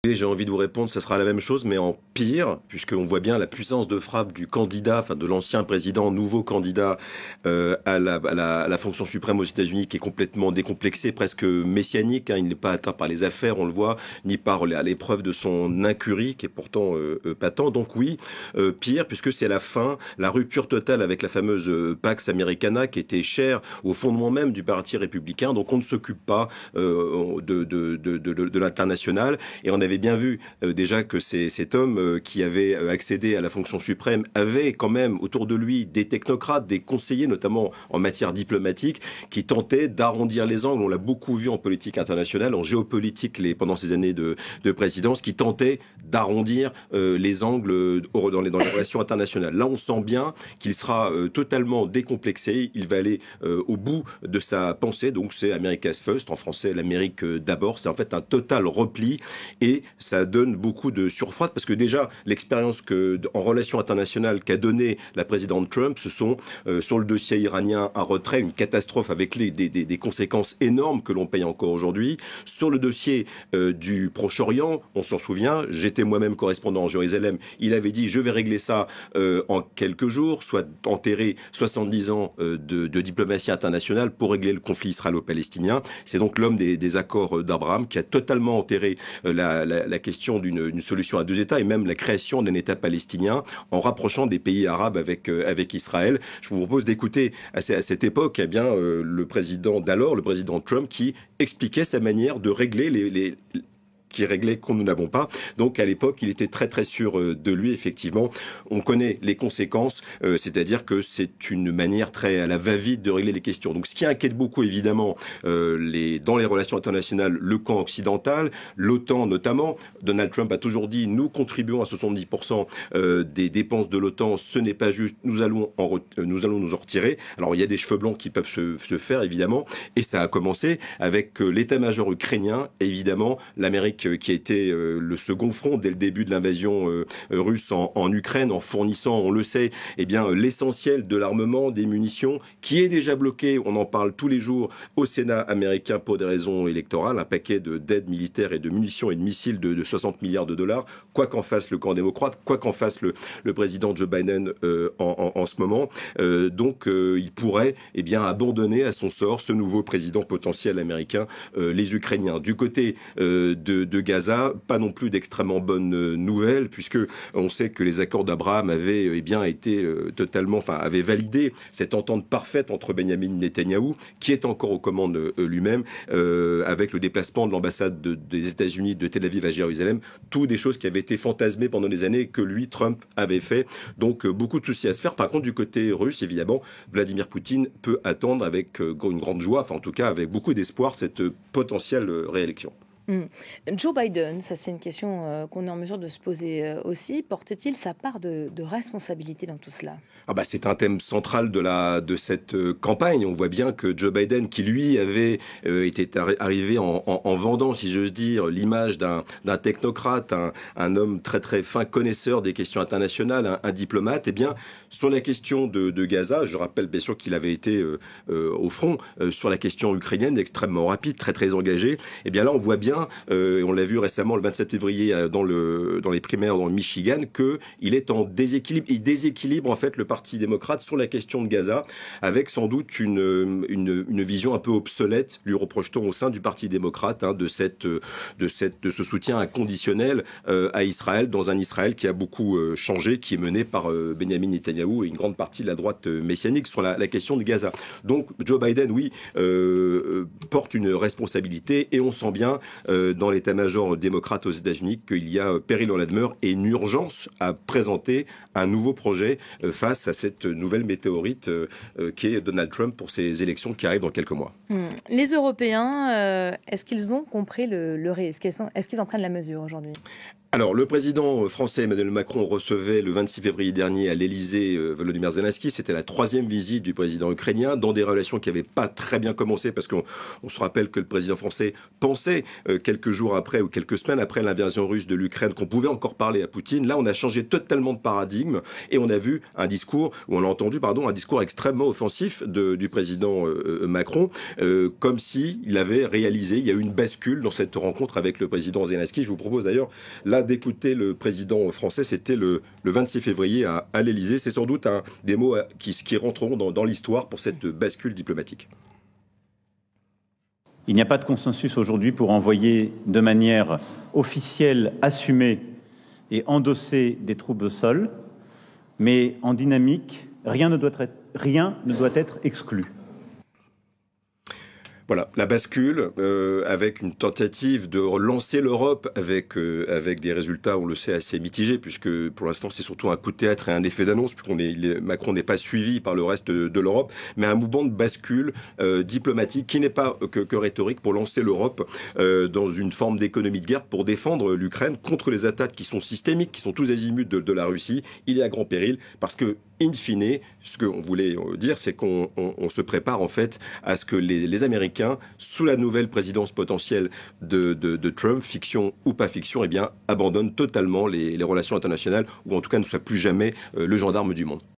Et j'ai envie de vous répondre, ça sera la même chose, mais en pire, puisqu'on voit bien la puissance de frappe du candidat, enfin de l'ancien président, nouveau candidat à la fonction suprême aux États-Unis, qui est complètement décomplexé, presque messianique. Hein, il n'est pas atteint par les affaires, on le voit, ni par l'épreuve de son incurie, qui est pourtant patent. Donc oui, pire, puisque c'est la fin, la rupture totale avec la fameuse Pax Americana, qui était chère au fondement même du Parti républicain. Donc on ne s'occupe pas de l'international, et on avait bien vu déjà que cet homme qui avait accédé à la fonction suprême avait quand même autour de lui des technocrates, des conseillers, notamment en matière diplomatique, qui tentaient d'arrondir les angles. On l'a beaucoup vu en politique internationale, en géopolitique pendant ces années de présidence, qui tentaient d'arrondir les angles dans les relations internationales. Là, on sent bien qu'il sera totalement décomplexé. Il va aller au bout de sa pensée. Donc, c'est America's First, en français, l'Amérique d'abord. C'est en fait un total repli, et ça donne beaucoup de surfroide, parce que déjà, l'expérience en relations internationales qu'a donné la présidente Trump, ce sont, sur le dossier iranien, un retrait, une catastrophe avec des conséquences énormes que l'on paye encore aujourd'hui. Sur le dossier du Proche-Orient, on s'en souvient, j'étais moi-même correspondant en Jérusalem, il avait dit « je vais régler ça en quelques jours », soit enterrer 70 ans de diplomatie internationale pour régler le conflit israélo-palestinien. C'est donc l'homme des accords d'Abraham qui a totalement enterré la question d'une solution à deux États, et même la création d'un État palestinien en rapprochant des pays arabes avec Israël. Je vous propose d'écouter à cette époque le président d'alors, le président Trump, qui expliquait sa manière de régler qui réglait qu'on nous n'avons pas. Donc à l'époque, il était très très sûr de lui, effectivement. On connaît les conséquences, c'est-à-dire que c'est une manière très à la va-vite de régler les questions. Donc ce qui inquiète beaucoup, évidemment, dans les relations internationales, le camp occidental, l'OTAN notamment. Donald Trump a toujours dit, nous contribuons à 70% des dépenses de l'OTAN, ce n'est pas juste, nous allons nous en retirer. Alors il y a des cheveux blancs qui peuvent se faire, évidemment, et ça a commencé avec l'état-major ukrainien, et évidemment, l'Amérique qui a été le second front dès le début de l'invasion russe en Ukraine, en fournissant, on le sait, l'essentiel de l'armement, des munitions, qui est déjà bloqué, on en parle tous les jours, au Sénat américain pour des raisons électorales, un paquet d'aides militaires et de munitions et de missiles de 60 milliards de dollars, quoi qu'en fasse le camp démocrate, quoi qu'en fasse le président Joe Biden en ce moment. Donc il pourrait abandonner à son sort ce nouveau président potentiel américain, les Ukrainiens. Du côté de Gaza, pas non plus d'extrêmement bonnes nouvelles, puisque on sait que les accords d'Abraham avaient avaient validé cette entente parfaite entre Benjamin Netanyahou, qui est encore aux commandes lui-même, avec le déplacement de l'ambassade des États-Unis de Tel Aviv à Jérusalem, tout des choses qui avaient été fantasmées pendant des années que lui, Trump, avait fait. Donc beaucoup de soucis à se faire. Par contre, du côté russe, évidemment, Vladimir Poutine peut attendre avec une grande joie, enfin en tout cas avec beaucoup d'espoir, cette potentielle réélection. Joe Biden, ça c'est une question qu'on est en mesure de se poser aussi. Porte-t-il sa part de responsabilité dans tout cela ? C'est un thème central de cette campagne. On voit bien que Joe Biden, qui lui avait été arrivé en vendant, si j'ose dire, l'image d'un technocrate, un homme très très fin connaisseur des questions internationales, un diplomate, sur la question de Gaza, je rappelle bien sûr qu'il avait été au front sur la question ukrainienne, extrêmement rapide, très très engagé. Là on voit bien, on l'a vu récemment le 27 février dans les primaires dans le Michigan, qu'il est en déséquilibre. Il déséquilibre en fait le Parti démocrate sur la question de Gaza, avec sans doute une vision un peu obsolète, lui reproche-t-on au sein du Parti démocrate, de ce soutien inconditionnel à Israël, dans un Israël qui a beaucoup changé, qui est mené par Benjamin Netanyahou et une grande partie de la droite messianique sur la question de Gaza. Donc Joe Biden, oui, porte une responsabilité, et on sent bien dans l'état-major démocrate aux États-Unis qu'il y a péril en la demeure et une urgence à présenter un nouveau projet face à cette nouvelle météorite qui est Donald Trump pour ces élections qui arrivent dans quelques mois. Les Européens, est-ce qu'ils ont compris le risque ? Est-ce qu'ils en prennent la mesure aujourd'hui ? Alors, le président français Emmanuel Macron recevait le 26 février dernier à l'Élysée Volodymyr Zelensky. C'était la 3e visite du président ukrainien dans des relations qui n'avaient pas très bien commencé, parce qu'on se rappelle que le président français pensait quelques jours après ou quelques semaines après l'invasion russe de l'Ukraine qu'on pouvait encore parler à Poutine. Là, on a changé totalement de paradigme et on a vu un discours, ou on a entendu, pardon, un discours extrêmement offensif du président Macron, comme il avait réalisé, il y a eu une bascule dans cette rencontre avec le président Zelensky. Je vous propose d'ailleurs là d'écouter le président français, c'était le 26 février à l'Élysée. C'est sans doute des mots qui rentreront dans l'histoire pour cette bascule diplomatique. Il n'y a pas de consensus aujourd'hui pour envoyer de manière officielle, assumée et endossée des troupes au sol, mais en dynamique, rien ne doit être exclu. Voilà, la bascule, avec une tentative de relancer l'Europe avec des résultats, on le sait, assez mitigés, puisque pour l'instant c'est surtout un coup de théâtre et un effet d'annonce, Macron n'est pas suivi par le reste de l'Europe, mais un mouvement de bascule diplomatique qui n'est pas que rhétorique pour lancer l'Europe dans une forme d'économie de guerre pour défendre l'Ukraine contre les attaques qui sont systémiques, qui sont tous azimuts de la Russie. Il est à grand péril parce que, in fine, ce qu'on voulait dire, c'est qu'on se prépare en fait à ce que les Américains, sous la nouvelle présidence potentielle de Trump, fiction ou pas fiction, eh bien, abandonnent totalement les relations internationales, ou en tout cas ne soient plus jamais le gendarme du monde.